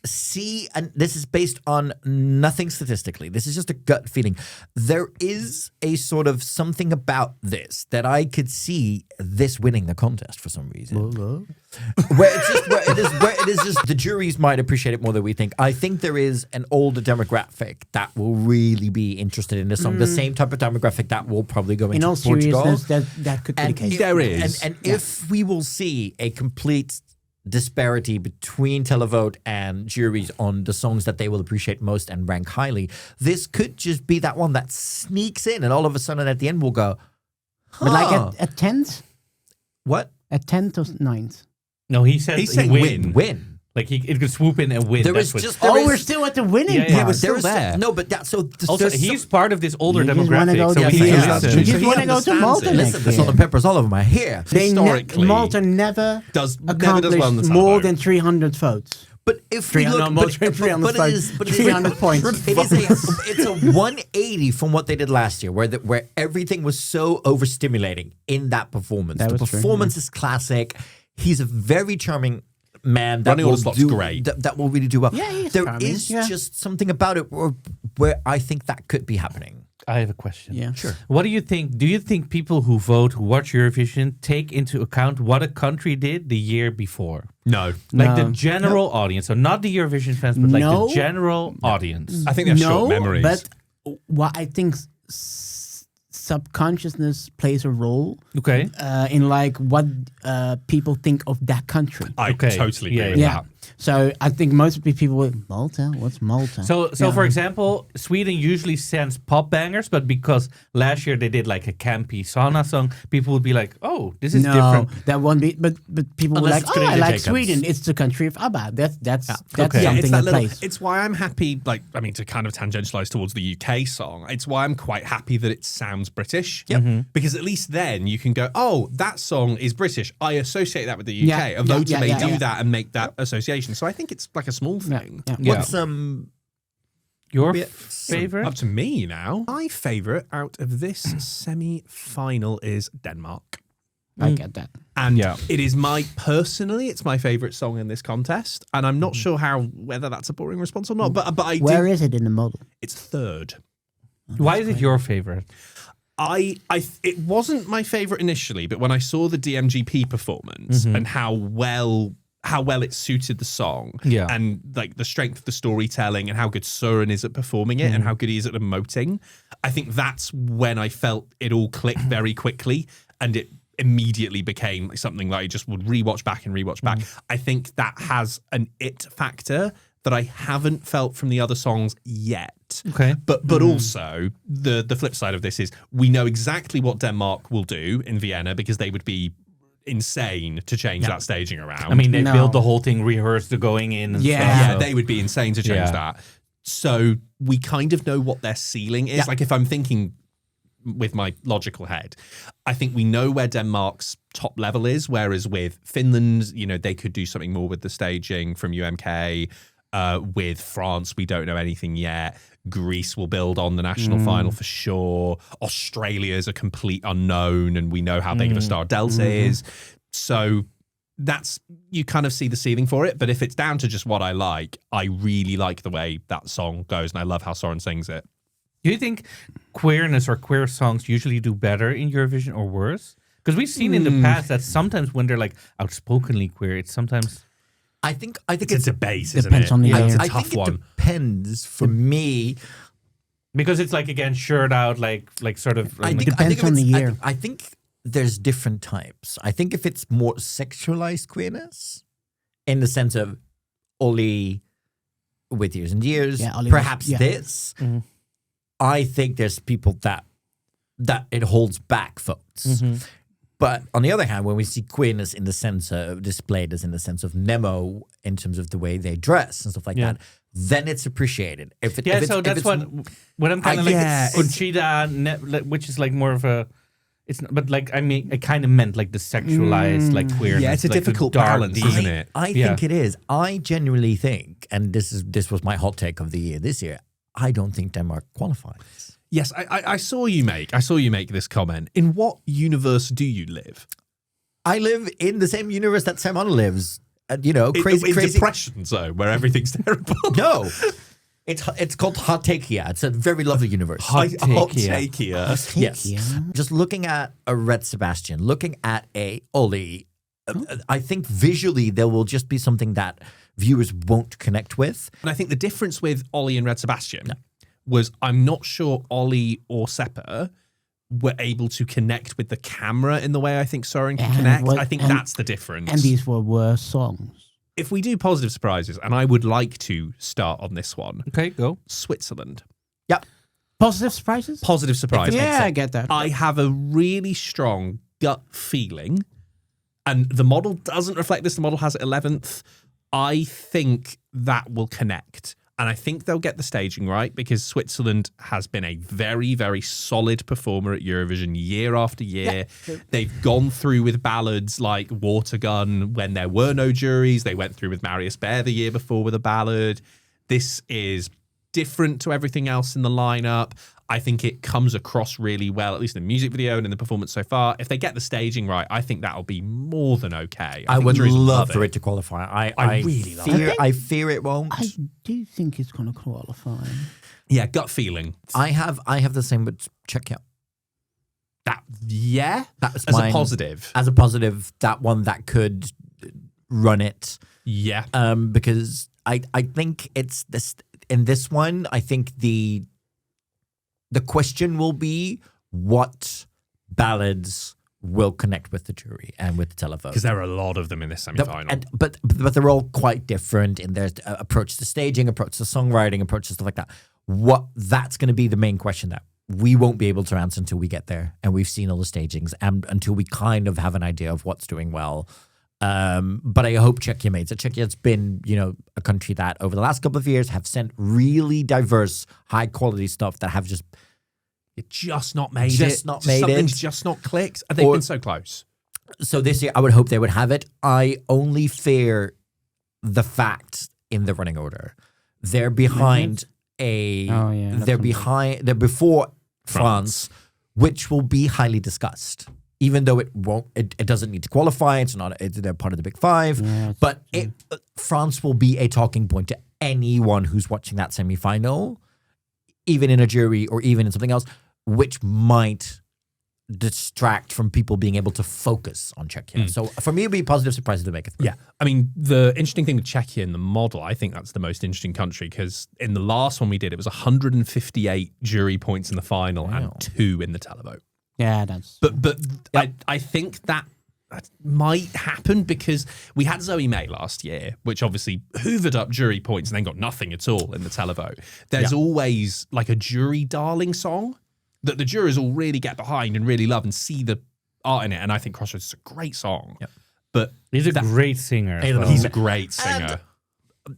see, and this is based on nothing statistically. This is just a gut feeling. There is a sort of something about this that I could see this winning the contest for some reason. Where it is just the juries might appreciate it more than we think. I think there is an older demographic that will really be interested in this song. The same type of demographic that will probably go In into all Portugal. seriousness, that could be the case. There is. And if we will see a complete disparity between televote and juries on the songs that they will appreciate most and rank highly, this could just be that one that sneaks in, and all of a sudden at the end we'll go, But like at 10th? what? At 10th or 9th? No, he said He's saying win. Win. Like it could swoop in and win. There That's is what- just there Oh, is- we're still at the winning Yeah, yeah, part. we're still there is there. no, but that so th- Also, there's he's some- part of this older You just wanna demographic, go so to- he Yes, Yeah. that's listens. true. You just He want to go to understands Malta it. next Listen, the year. salt and pepper's all over my hair. Historically, Malta never never accomplished does well in the more televote. than 300 votes. But if we 300 look, more, 300 but it is, but it is 300 points. it's a 180 from what they did last year, where everything was so overstimulating in that performance. That The was true, performance is classic. He's a very charming man that Running all will the slots do great. that will really do well. Yeah, he is There charming, is yeah. just something about it where I think that could be happening. I have a question. Yeah. Sure. What do you think? Do you think people who vote, who watch Eurovision, take into account what a country did the year before? No. Like No. the general audience, so not the Eurovision fans, but like No. the general audience. I think they have short memories. but what I think subconsciousness plays a role Okay. in like what people think of that country. I Okay. totally agree Yeah, with Yeah. that. So I think most people will, Malta? What's Malta? So Yeah. for example, Sweden usually sends pop bangers, but because last year they did like a campy sauna song, people would be like, "Oh, this is no, different." that won't be. But people were Unless like, it's "Oh, I Cornelia like Jacobs. Sweden. It's the country of ABBA." That's Okay. Yeah, something it's that in little. place. It's why I'm happy. Like, I mean, to kind of tangentialize towards the UK song, it's why I'm quite happy that it sounds British. Yep. Because at least then you can go, oh, that song is British. I associate that with the UK. Yeah, A voter yeah, may yeah, do yeah. that and make that association. So I think it's like a small thing. Yeah. Yeah. What's Your Yeah. favorite? Up to me now. My favourite out of this semi-final is Denmark. I get that. And Yeah. it is it's my favourite song in this contest. And I'm not sure whether that's a boring response or not, but I Where do. is it in the model? It's third. Why is it your favorite? It wasn't my favourite initially, but when I saw the DMGP performance and how well it suited the song, Yeah. and like the strength of the storytelling and how good Søren is at performing it and how good he is at emoting, I think that's when I felt it all clicked very quickly, and it immediately became like something that I just would rewatch back. I think that has an it factor that I haven't felt from the other songs yet. Okay. But also the flip side of this is we know exactly what Denmark will do in Vienna, because they would be insane to change that staging around. I mean, they No. built the whole thing, rehearsed the going in and Yeah. stuff. yeah, so- they would be insane to change Yeah. that. So we kind of know what their ceiling is. Yeah. Like if I'm thinking with my logical head, I think we know where Denmark's top level is, whereas with Finland, they could do something more with the staging from UMK. With France, we don't know anything yet. Greece will build on the national final for sure. Australia's a complete unknown, and we know how big of a star Delta is. So you kind of see the ceiling for it. But if it's down to just what I like, I really like the way that song goes, and I love how Søren sings it. Do you think queerness or queer songs usually do better in Eurovision or worse? Because we've seen in the past that sometimes when they're like outspokenly queer, it's sometimes... I think It's a debate, isn't Depends it? on the Yeah, year. it's a I tough think it one. depends for me. Because it's like, again, shirt out, like sort of... I Like, think Depends if on the it's- year. I think there's different types. I think if it's more sexualized queerness, in the sense of Ollie with Years and Years, Yeah, Ollie perhaps was- yeah. this, I think there's people that it holds back votes. But on the other hand, when we see queerness in the sense of displayed as in the sense of Nemo, in terms of the way they dress and stuff like that, then it's appreciated. So that's what I'm kind of like Conchita, which is like more of a. It's not, but like I mean, I kind of meant like the sexualized, like queerness. Yeah, it's a like difficult balance, isn't it? I think it is. I genuinely think, and this was my hot take of the year this year. I don't think Denmark qualifies. Yes, I saw you make this comment. In what universe do you live? I live in the same universe that Sem Anne lives. Crazy depression zone where everything's terrible. No. It's called Hartakia. It's a very lovely universe. Hartakia. Yes. Just looking at a Red Sebastian, looking at a Ollie, I think visually there will just be something that viewers won't connect with. And I think the difference with Ollie and Red Sebastian was I'm not sure Ollie or Seppa were able to connect with the camera in the way I think Soren can connect. I think that's the difference. And these were worse songs. If we do positive surprises, and I would like to start on this one. Okay, go. Switzerland. Yep. Positive surprises? Positive surprises. Yeah, I get that. I have a really strong gut feeling, and the model doesn't reflect this. The model has it 11th. I think that will connect. And I think they'll get the staging right because Switzerland has been a very, very solid performer at Eurovision year after year. Yeah. They've gone through with ballads like Watergun when there were no juries. They went through with Marius Bear the year before with a ballad. This is different to everything else in the lineup. I think it comes across really well, at least in the music video and in the performance so far. If they get the staging right, I think that'll be more than okay. I would love for it to qualify. I really love it. I fear it won't. I do think it's going to qualify. Yeah, gut feeling. I have the same with Czechia. That's as a positive. As a positive, that one that could run it. Yeah. Because I think it's this in this one. I think the question will be what ballads will connect with the jury and with the televote. Because there are a lot of them in this semi-final. But they're all quite different in their approach to staging, approach to songwriting, approach to stuff like that. That's going to be the main question that we won't be able to answer until we get there and we've seen all the stagings and until we kind of have an idea of what's doing well. But I hope Czechia makes it. Czechia's been, a country that over the last couple of years have sent really diverse, high quality stuff that have just not made it. Something's just not clicked. And they've been so close. So this year, I would hope they would have it. I only fear the fact in the running order. They're behind they're before France, which will be highly discussed. Even though it doesn't need to qualify, they're part of the Big Five. Yeah, but France will be a talking point to anyone who's watching that semi-final, even in a jury or even in something else, which might distract from people being able to focus on Czechia. So for me, it'd be a positive surprise to make it through. Yeah. I mean, the interesting thing with Czechia in the model, I think that's the most interesting country because in the last one we did, it was 158 jury points in the final and 2 in the televote. Yeah, that's... But I think that might happen because we had Zoe May last year, which obviously hoovered up jury points and then got nothing at all in the televote. There's always like a jury darling song that the jurors will really get behind and really love and see the art in it. And I think Crossroads is a great song. Yep. But he's a great singer. He's a great singer.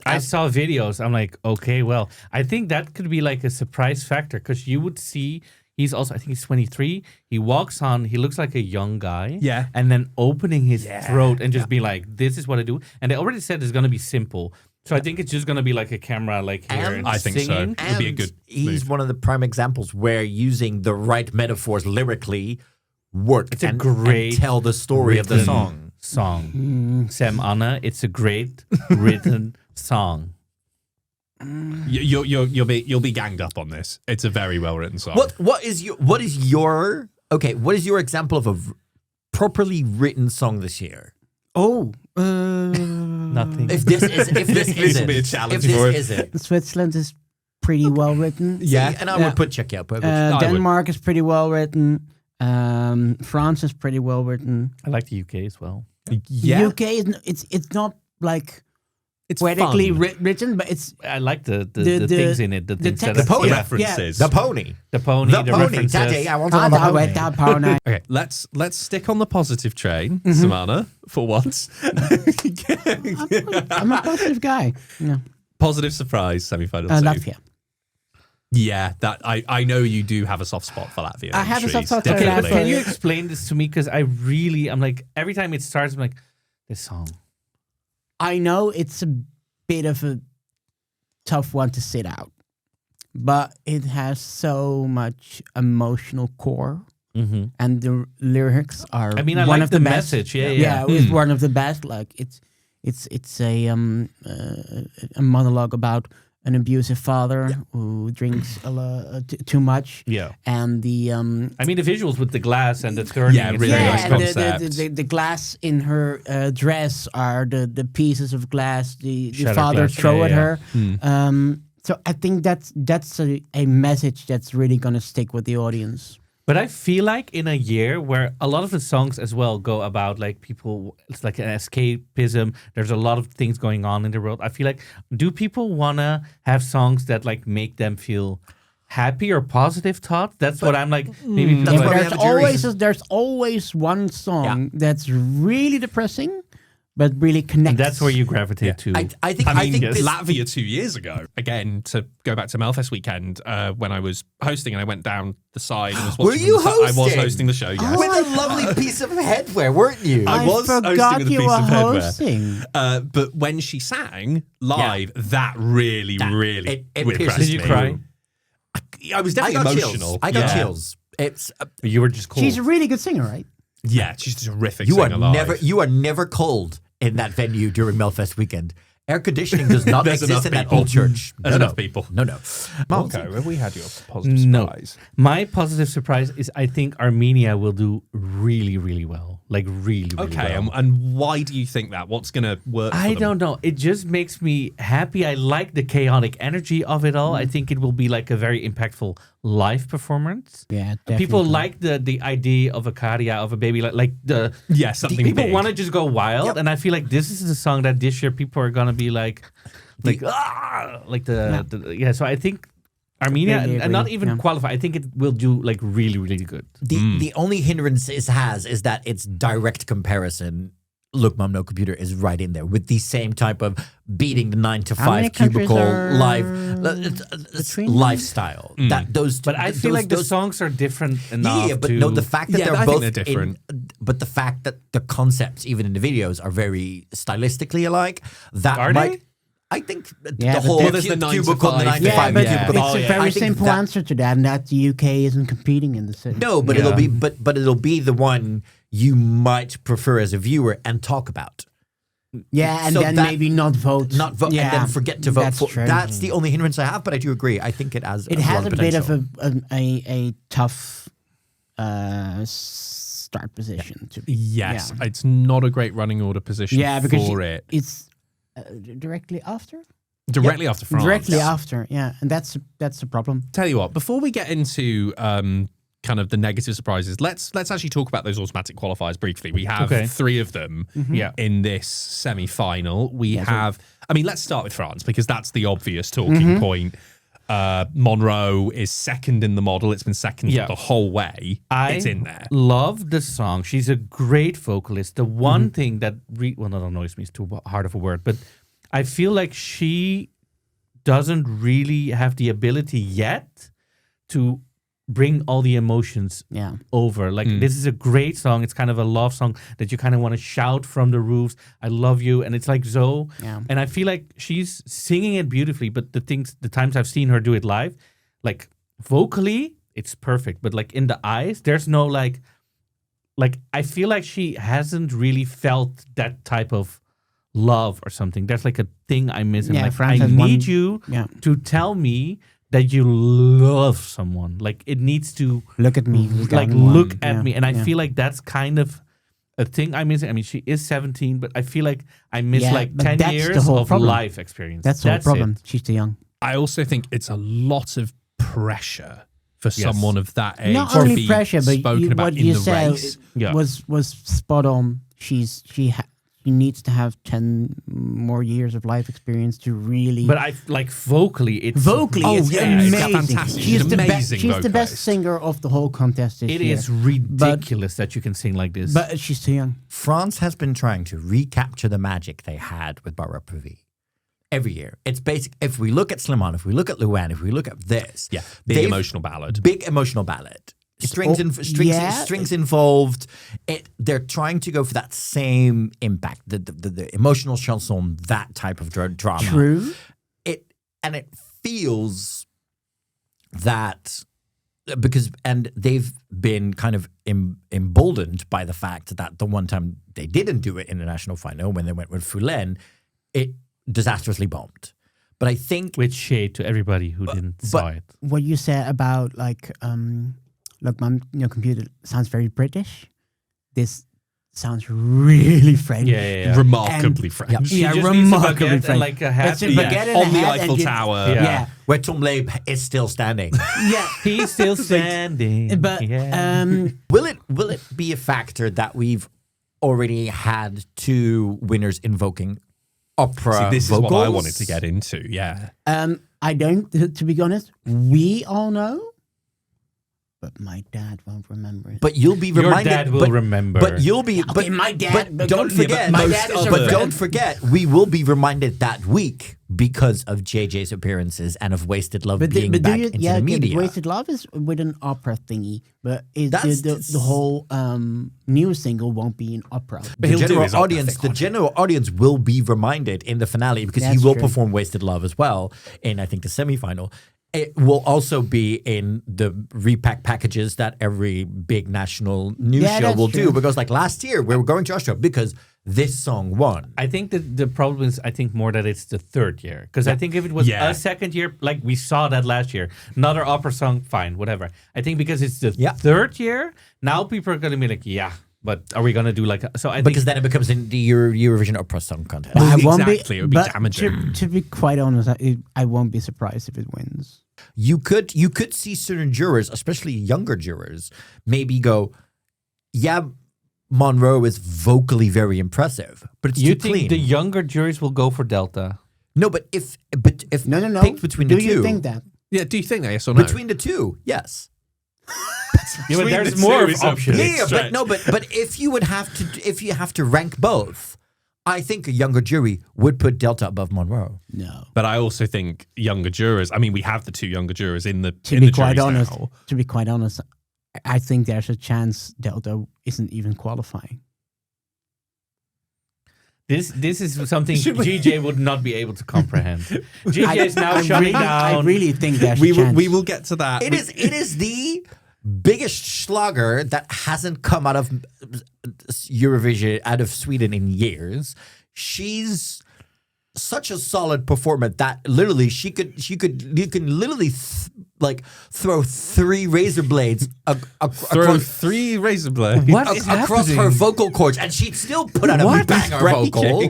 I saw videos. I'm like, okay, well, I think that could be like a surprise factor because you would see... He's also, I think he's 23. He walks on, he looks like a young guy. Yeah. And then opening his throat and just be like, this is what I do. And they already said it's going to be simple. So I think it's just going to be like a camera like here. And I think singing. so. It'll be a good He's one of the prime examples where using the right metaphors lyrically work and tell the story of the song. Sem Anne, it's a great written song. You'll be ganged up on this. It's a very well written song. What is your example of a properly written song this year? Nothing. If this will be a challenge for it. Switzerland is pretty well written. Yeah, and I would put Czechia up. Denmark is pretty well written. France is pretty well written. I like the UK as well. Yeah. UK is it's not like It's poetically fun. written, but it's I like the things in it. The things text- that The pony Yeah. references. The pony. the pony, the references. Daddy, I want another pony. Okay, let's stick on the positive train, Samana, for once. I'm a positive guy. Yeah. Positive surprise semi-final two. Latvia. Yeah, that I know you do have a soft spot for Latvia. I have a soft entries, spot for definitely. Latvia. Can you explain this to me? Because I'm like, every time it starts, I'm like, this song. I know it's a bit of a tough one to sit out, but it has so much emotional core, Mm-hmm. and the lyrics are. I mean, I one like of the best. message. Yeah. Yeah, it's one of the best. Like it's a monologue about an abusive father who drinks too much. Yeah. And the I mean, the visuals with the glass and the turning. Yeah, it's really very nice and concept. the glass in her dress are the pieces of glass the Shattered father glass, throw yeah, at yeah. her. So I think that's a message that's really gonna stick with the audience. But I feel like in a year where a lot of the songs as well go about like people, it's like an escapism. There's a lot of things going on in the world. I feel like, do people want to have songs that like make them feel happy or positive thoughts? That's what I'm like. Maybe people That's like, why we have a There's always one song that's really depressing, but really connects. and that's where you gravitate to. I think Yes. this, Latvia 2 years ago. Again, to go back to Melfest weekend, when I was hosting and I went down the side and was Were watching you I was hosting? hosting the show, yes. with a lovely piece of headwear, weren't you? I was hosting forgot with a you piece were of headwear. hosting. But when she sang live, that really it impressed pierces me. Did you cry? I was I definitely got emotional. chills. I got Yeah. chills. It's You were just cool. She's a really good singer, right? Yeah, she's a terrific you are singer live. never cold in that venue during Melfest weekend. Air conditioning does not There's exist enough in that people. old church. There's enough people. No. Marco, have we had your positive No. surprise? My positive surprise is I think Armenia will do really, really well. Like really, really Okay, well. and why do you think that? What's going to work for I them? don't know. It just makes me happy. I like the chaotic energy of it all. I think it will be like a very impactful live performance. Yeah, People like the idea of a karia, of a baby, like the Yeah, something people big. want to just go wild, Yep. and I feel like this is the song that this year people are gonna be like So I think Armenia, Completely and not agree, even yeah. qualify. I think it will do like really, really good. The only hindrance it has is that its direct comparison. Look, Mom, No Computer is right in there with the same type of beating the 9 to How many 5 countries cubicle are between them? lifestyle. That those, But I feel like the songs are different enough. yeah, but to, no, the fact that Yeah, they're I think both they're different. but the fact that the concepts, even in the videos, are very stylistically alike. That Are might. they? I think Yeah, the but whole there's the 9 to cubicle, the 5 9 to thing. 5 but cubicle. Oh, it's a yeah. very I think simple that- answer to that, and that the UK isn't competing in the city. No, but Yeah. it'll be the one you might prefer as a viewer and talk about. Yeah, and So then that- maybe not vote. Not vote Yeah, and then forget to vote that's for. true. That's the only hindrance I have, but I do agree. I think it has. It has lot a bit of potential. a tough start position. Yes, Yeah. it's not a great running order position Because for it. it's directly after. Directly after France. Directly after, yeah, and that's the problem. Tell you what, before we get into kind of the negative surprises, let's actually talk about those automatic qualifiers briefly. We have Okay. 3 of them Yeah. in this semi-final. We have, I mean, let's start with France because that's the obvious talking point. Monroe is second in the model. It's been second Yeah. the whole way. It's in there. Love the song. She's a great vocalist. The one thing that not annoys me is too hard of a word, but I feel like she doesn't really have the ability yet to bring all the emotions Yeah. over. Like this is a great song. It's kind of a love song that you kind of want to shout from the roofs. I love you, and it's like Zoe. Yeah. And I feel like she's singing it beautifully. But the times I've seen her do it live, like vocally, it's perfect. But like in the eyes, there's no like I feel like she hasn't really felt that type of love or something. There's like a thing I miss. And Yeah, like France I has need one- you Yeah. to tell me that you love someone. Like it needs to Look at me. look at Yeah, me. And I yeah. feel like that's kind of a thing I miss. I mean, she is 17, but I feel like I miss Yeah, like but 10 that's the years whole of problem. life experience. That's the whole problem. it. She's too young. I also think it's a lot of pressure for someone of that age Not to only be pressure, but spoken about what in you the said race. Yeah. was spot on. She he needs to have 10 more years of life experience to really. But I like vocally, it's it's amazing. Fantastic. She's the amazing she's the best vocalist. singer of the whole contest this it year. is ridiculous that you can sing like this. But she's too young. France has been trying to recapture the magic they had with Barbara Pravi. Every year. It's basic. If we look at Sem Anne, if we look at Luann, if we look at this. Yeah, big emotional ballad. Big emotional ballad. Strings involved. They're trying to go for that same impact, the emotional chanson, that type of drama. True. It feels that and they've been kind of emboldened by the fact that the one time they didn't do it in the national final when they went with Foulaine, it disastrously bombed. But I think with shade to everybody who didn't saw it. What you said about look, your computer sounds very British. This sounds really French. Yeah. Remarkably French. She just needs a remarkably baguette and French. like a hat. It's a baguette and On a the hat Eiffel and Tower. Yeah. where Tom Leib is still standing. Yeah. He's still standing. But Will it be a factor that we've already had two winners invoking opera See, this vocals? is what I wanted to get into. Yeah. I don't, to be honest, we all know, but my dad won't remember it. But you'll be reminded. Your dad will remember. But you'll be. Okay, my dad. But don't forget. my dad is a but friend. don't forget, we will be reminded that week because of JJ's appearances and of Wasted Love being back into the media. Wasted Love is with an opera thingy, but That's- the whole new single won't be an opera. But he'll The do general his opera audience, thing on it. general audience will be reminded in the finale because he That's will true. perform Wasted Love as well in, I think, the semifinal. It will also be in the repack packages that every big national news Yeah, show that's will do. true. Because like last year, we were going to Austria because this song won. I think that the problem is, I think more that it's the third year. Because I think if it was Yeah. a second year, like we saw that last year, another opera song, fine, whatever. I think because it's the third year, now people are going to be like, yeah, but are we going to do like... So I think Because then it becomes in the Eurovision Opera Song Contest. I won't Exactly, it would be but damaging. To be quite honest, I won't be surprised if it wins. You could see certain jurors, especially younger jurors, maybe go, yeah, Monroe is vocally very impressive, but it's you too think clean. the younger juries will go for Delta? No, but if No. picked between Do the two, you think that? Yeah, do you think that, yes or no? between the two, yes. Yeah, but there's the more two of is a options. big Yeah, stretch. but if you have to rank both, I think a younger jury would put Delta above Monroe. No. But I also think younger jurors. I mean, we have the two younger jurors in the To in be the quite juries honest, now. I think there's a chance Delta isn't even qualifying. This is something GJ would not be able to comprehend. GJ is now shutting I down. really think there's We a chance. will get to that. It is the biggest schlager that hasn't come out of Eurovision, out of Sweden in years. She's such a solid performer that literally you can literally throw three razor blades Throw three razor blades. What is across her happening? vocal cords, and she'd still put out a What is banger vocal.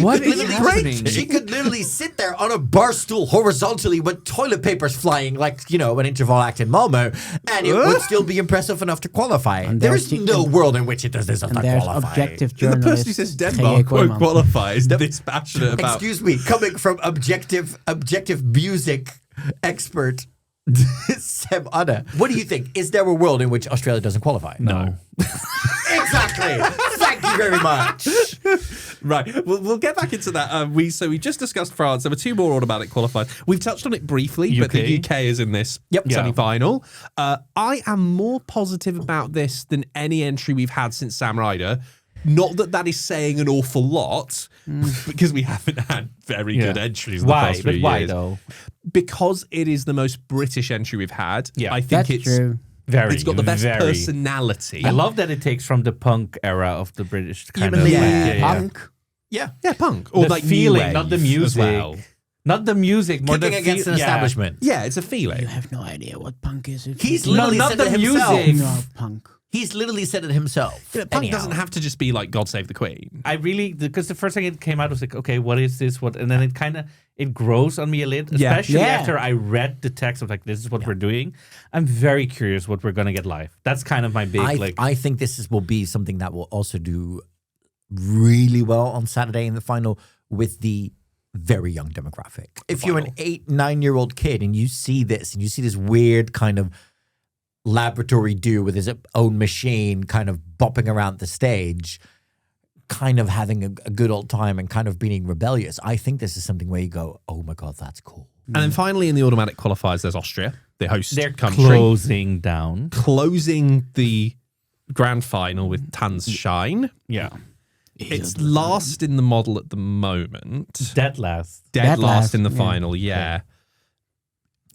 What is happening? She could literally sit there on a bar stool horizontally with toilet papers flying like, an interval act in Malmo, and it would still be impressive enough to qualify. And There there's is no world in which it does this and not there's qualify. objective The journalist. person who says Denmark won't Kooijman. qualify is this passionate about. Excuse me, coming from objective music expert Sem Anne. What do you think? Is there a world in which Australia doesn't qualify? No. Exactly. Thank you very much. Right, we'll get back into that. We just discussed France. There were two more automatic qualifiers. We've touched on it briefly, but the UK. UK is in this Yep. semi-final. I am more positive about this than any entry we've had since Sam Ryder. Not that is saying an awful lot, because we haven't had very good entries in the past few But why years. though? Because it is the most British entry we've had. Yeah. I think That's it's true. it's got the best very. personality. I love that it takes from the punk era of the British kind Even of. the Punk. Yeah. Yeah, punk. Or The like new feeling, wave not the as music. well. Not the music, more Kicking the against an establishment. Yeah, it's a feeling. You have no idea what punk is. He's you literally not said the it himself. music. know punk. He's literally said it himself. Punk Anyhow. doesn't have to just be like God Save the Queen. I really, because the first thing it came out was like, okay, what is this? What? And then it grows on me a little, Yeah. especially Yeah. after I read the text of like, this is what we're doing. I'm very curious what we're going to get live. That's kind of my big, I think this will be something that will also do really well on Saturday in the final with the very young demographic. If you're an 8-9-year-old kid and you see this and you see this weird kind of laboratory dude with his own machine kind of bopping around the stage, kind of having a good old time and kind of being rebellious, I think this is something where you go, oh my God, that's cool. And then finally in the automatic qualifiers, there's Austria, the host They're country. closing down. Closing the grand final with Tanz Shine. Yeah. It's last in the model at the moment. Dead last. Dead last last, in the yeah. final, yeah.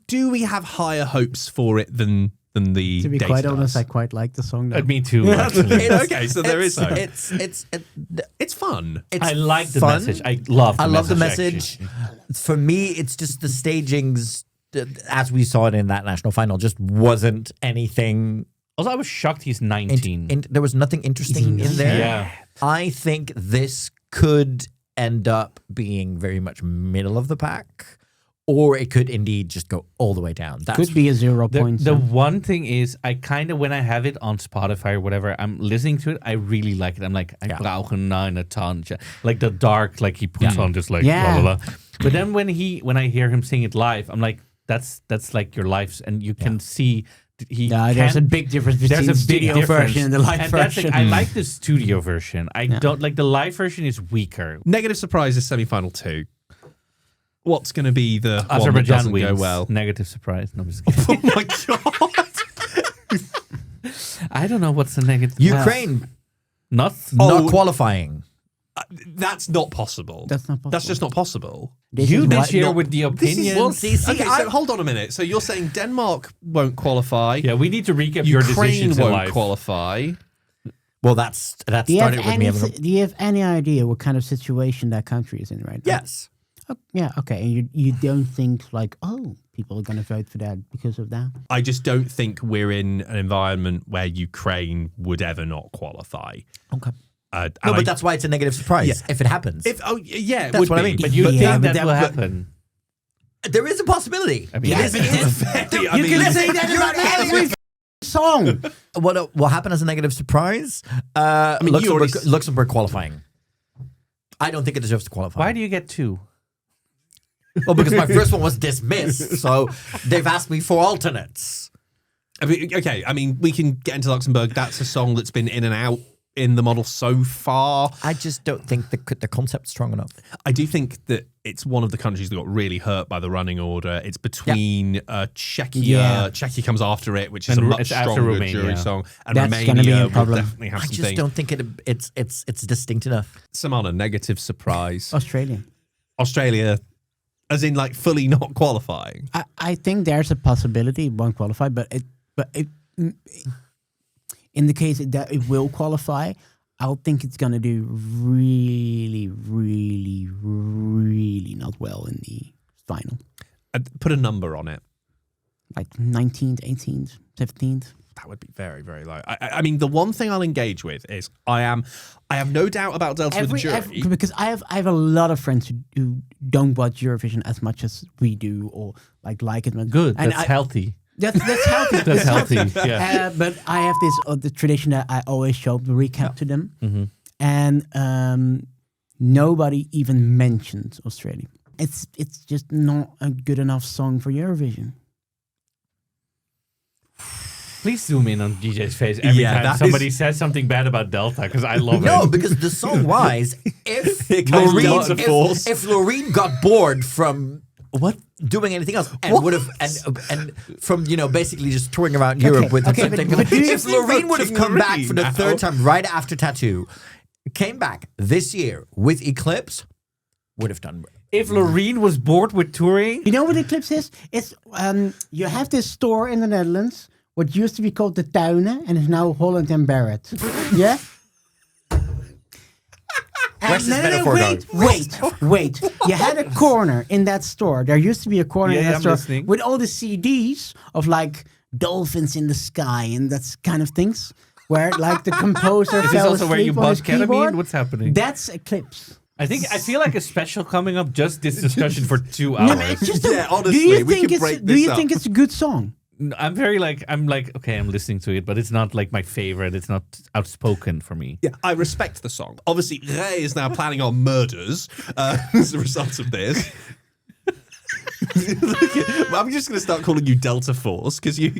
Do we have higher hopes for it than the To be data quite does? honest, I quite like the song. Though. Me too, actually. Okay, so there is hope. It's fun. It's I like the fun. message. I love the message. For me, it's just the stagings, as we saw it in that national final, just wasn't anything. Also, I was shocked he's 19. There was nothing interesting in there. Yeah. I think this could end up being very much middle of the pack, or it could indeed just go all the way down. That's Could be a 0 point. The one thing is, I kind of, when I have it on Spotify or whatever, I'm listening to it, I really like it. I'm like, I brauche eine Tantje. Like the dark, like he puts on just like, blah, blah, blah. But then when I hear him sing it live, I'm like, that's like your lives. And you can see there's a big difference between the studio version and the live version. I like the studio version. I don't like the live version is weaker. Negative surprise is semi-final 2. What's going to be the one that Azerbaijan doesn't wins. go well? Negative surprise. No, I'm just kidding. Oh my God. I don't know what's the negative. Ukraine Not not qualifying. That's not possible. That's not possible. That's just not possible. This you is this why- year no, with the opinions. Okay, so hold on a minute. So you're saying Denmark won't qualify. Yeah, we need to recap your Ukraine decisions in won't life. qualify. Well, that's Do you, have started with me. do you have any idea what kind of situation that country is in right now? Yes. Oh, yeah, okay. And you don't think like, oh, people are going to vote for that because of that? I just don't think we're in an environment where Ukraine would ever not qualify. Okay. And No, but I- that's why it's a negative surprise if it happens. it That's would what I be. mean. But you Yeah, think but that will happen? There is a possibility. I mean, Yes, it is. I mean, say that about every song. What will happen as a negative surprise? mean, you already Luxembourg qualifying. I don't think it deserves to qualify. Why do you get 2? Well, because my first one was dismissed, so they've asked me for alternates. I mean, okay, I mean, we can get into Luxembourg. That's a song that's been in and out in the model so far. I just don't think the concept's strong enough. I do think that it's one of the countries that got really hurt by the running order. It's between Czechia. Yeah. Czechia comes after it, which is And a much it's after stronger Romania. jury song. And That's Romania gonna be a will problem. definitely have I some just things. don't think it's distinct enough. Some on a negative surprise. Australia. Australia, as in like fully not qualifying. I think there's a possibility it won't qualify, but in the case that it will qualify, I'll think it's gonna do really, really, really not well in the final. I'd put a number on it. Like 19th, 18th, 17th. That would be very, very low. I mean, the one thing I'll engage with is I have no doubt about Delta with the jury. Because I have a lot of friends who don't watch Eurovision as much as we do, or like it. Good. And That's healthy. That's healthy. That's healthy. Yeah. But I have this the tradition that I always show the recap to them, and nobody even mentions Australia. It's just not a good enough song for Eurovision. Please zoom in on DJ's face every Yeah, time that somebody is- says something bad about Delta, because I love No, it. because the song-wise, if goes Delta Force. if Loreen got bored from doing anything else and would have and from basically just touring around Europe with okay, something, but do you if Loreen would have come back for the now? third time right after Tattoo, came back this year with Eclipse, would have done. If Loreen was bored with touring, You know what Eclipse is? It's you have this store in the Netherlands, what used to be called the Tuinen, and is now Holland and Barrett. Yeah. Where's this metaphor wait. You had a corner in that store. There used to be a corner in Yeah, that I'm store listening. with all the CDs of like dolphins in the sky and that's kind of things. Where like the composer is this fell also where you asleep on his bought ketamine? keyboard. What's happening? That's Eclipse. I feel like a special coming up, just this discussion for 2 No, hours. it's just Yeah, honestly, do you we think can break do this you up. think it's a good song? I'm very like, okay, I'm listening to it, but it's not like my favorite. It's not outspoken for me. Yeah, I respect the song. Obviously, Ray is now planning on murders as a result of this. I'm just going to start calling you Delta Force because you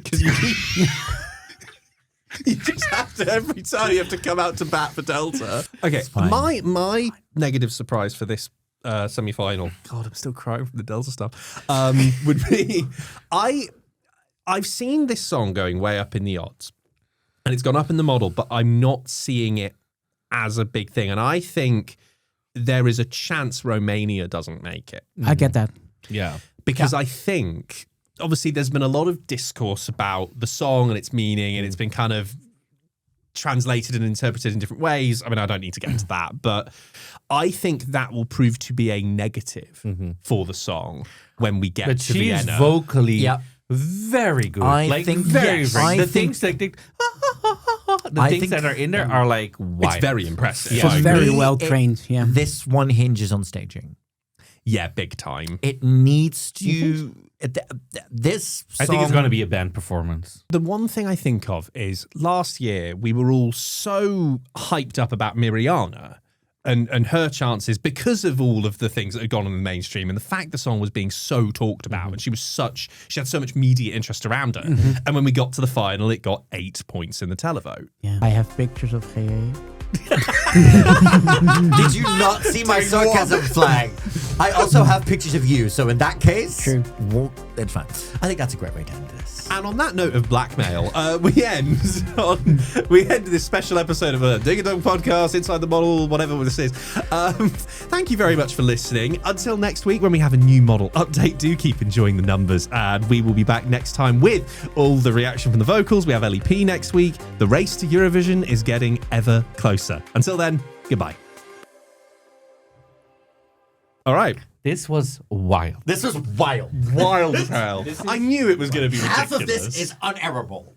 you just have to, every time you have to come out to bat for Delta. Okay, my negative surprise for this semi-final, God, I'm still crying from the Delta stuff, would be I've seen this song going way up in the odds and it's gone up in the model, but I'm not seeing it as a big thing. And I think there is a chance Romania doesn't make it. I get that. Yeah. Because I think, obviously, there's been a lot of discourse about the song and its meaning, and it's been kind of translated and interpreted in different ways. I mean, I don't need to get into that, but I think that will prove to be a negative for the song when we get to Vienna. Vienna. Vocally very good. I think very, yes. very I the think- things like things that are in there are like wild. It's very impressive. Yeah. It's very well trained. Yeah. This one hinges on staging. Yeah, big time. It needs to. This song, I think it's going to be a band performance. The one thing I think of is last year we were all so hyped up about Miriana and her chances because of all of the things that had gone on in the mainstream and the fact the song was being so talked about and she had so much media interest around her. And when we got to the final, it got 8 points in the televote. Yeah. I have pictures of GA. Did you not see my sarcasm flag? I also have pictures of you, so in that case, True. well, it's fine. I think that's a great way to end this. And on that note of blackmail, we end this special episode of a Ding a Dong podcast, Inside the Model, whatever this is. Thank you very much for listening. Until next week when we have a new model update, do keep enjoying the numbers, and we will be back next time with all the reaction from the vocals. We have LEP next week. The race to Eurovision is getting ever closer. Until then, goodbye. All right. This was wild. This was wild. Wild as hell. I knew it was going to be ridiculous. Half of this is unerrable.